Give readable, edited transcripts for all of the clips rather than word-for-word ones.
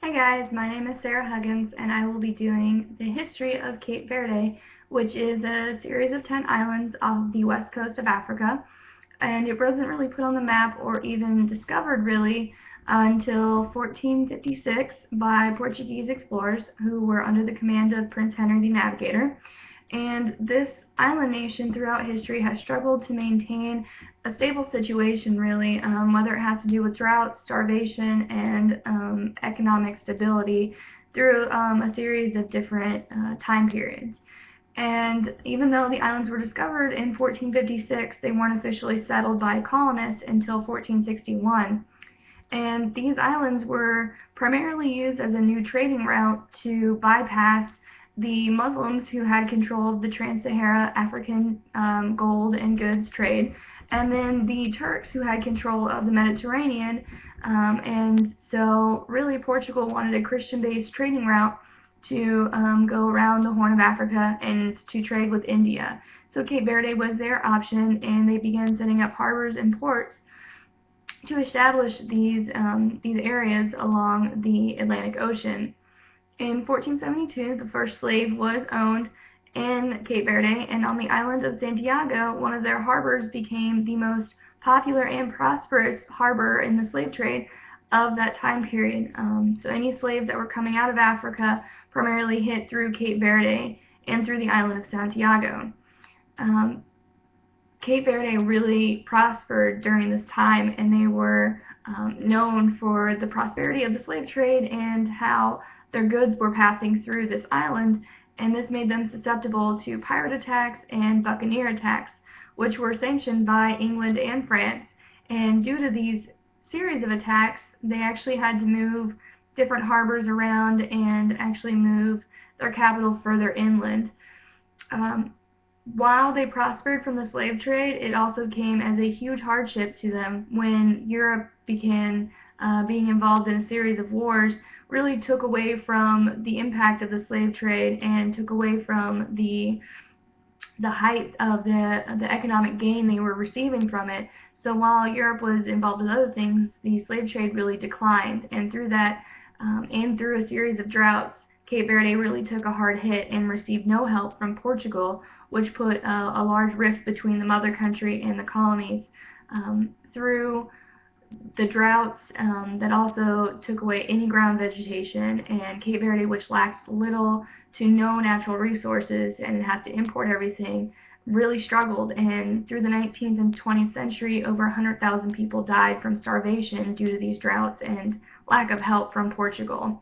Hi guys, my name is Sarah Huggins and I will be doing the history of Cape Verde, which is a series of 10 islands off the west coast of Africa. And it wasn't really put on the map or even discovered really until 1456 by Portuguese explorers who were under the command of Prince Henry the Navigator. And this island nation throughout history has struggled to maintain a stable situation, really, whether it has to do with drought, starvation, and economic stability through a series of different time periods. And even though the islands were discovered in 1456, they weren't officially settled by colonists until 1461. And these islands were primarily used as a new trading route to bypass the Muslims who had control of the trans-Sahara African gold and goods trade, and then the Turks who had control of the Mediterranean. And so really Portugal wanted a Christian-based trading route to go around the Horn of Africa and to trade with India. So Cape Verde was their option, and they began setting up harbors and ports to establish these areas along the Atlantic Ocean. In 1472, the first slave was owned in Cape Verde, and on the island of Santiago, one of their harbors became the most popular and prosperous harbor in the slave trade of that time period. So any slaves that were coming out of Africa primarily hit through Cape Verde and through the island of Santiago. Cape Verde really prospered during this time, and they were known for the prosperity of the slave trade and how their goods were passing through this island, and this made them susceptible to pirate attacks and buccaneer attacks, which were sanctioned by England and France. And due to these series of attacks, they actually had to move different harbors around and actually move their capital further inland. While they prospered from the slave trade, it also came as a huge hardship to them when Europe began being involved in a series of wars, really took away from the impact of the slave trade and took away from the height of the economic gain they were receiving from it. So while Europe was involved with other things, the slave trade really declined, and through that and through a series of droughts, Cape Verde really took a hard hit and received no help from Portugal, which put a large rift between the mother country and the colonies. Through the droughts that also took away any ground vegetation, and Cape Verde, which lacks little to no natural resources and it has to import everything, really struggled. And through the 19th and 20th century, over 100,000 people died from starvation due to these droughts and lack of help from Portugal.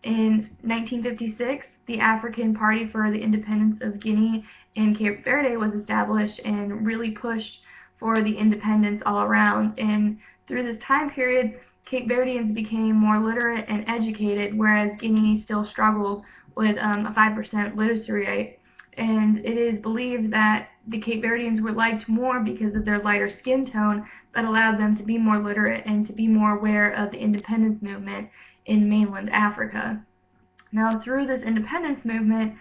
In 1956, the African Party for the Independence of Guinea and Cape Verde was established and really pushed for the independence all around. And through this time period, Cape Verdeans became more literate and educated, whereas Guinea still struggled with a 5% literacy rate. And it is believed that the Cape Verdeans were liked more because of their lighter skin tone that allowed them to be more literate and to be more aware of the independence movement in mainland Africa. Now, through this independence movement,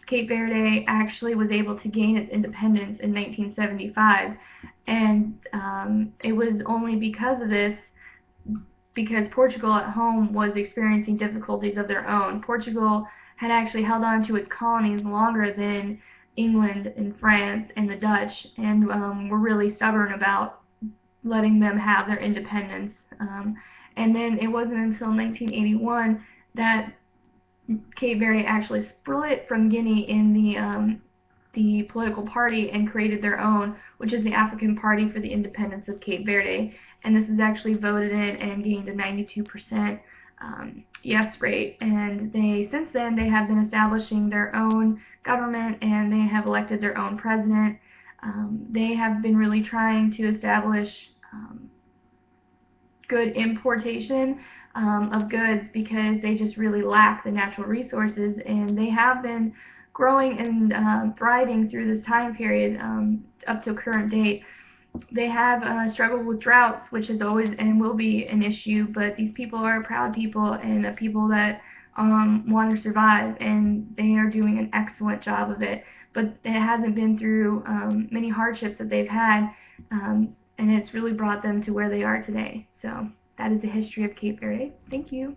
Cape Verde actually was able to gain its independence in 1975, and it was only because of this, because Portugal at home was experiencing difficulties of their own. Portugal had actually held on to its colonies longer than England and France and the Dutch, and were really stubborn about letting them have their independence. And then it wasn't until 1981 that Cape Verde actually split from Guinea in the political party and created their own, which is the African Party for the Independence of Cape Verde. And this is actually voted in and gained a 92% yes rate. And since then, they have been establishing their own government, and they have elected their own president. They have been really trying to establish good importation of goods because they just really lack the natural resources, and they have been growing and thriving through this time period up to current date. They have struggled with droughts, which is always and will be an issue, but these people are proud people and a people that want to survive, and they are doing an excellent job of it. But it hasn't been through many hardships that they've had, and it's really brought them to where they are today. So that is the history of Cape Verde. Thank you.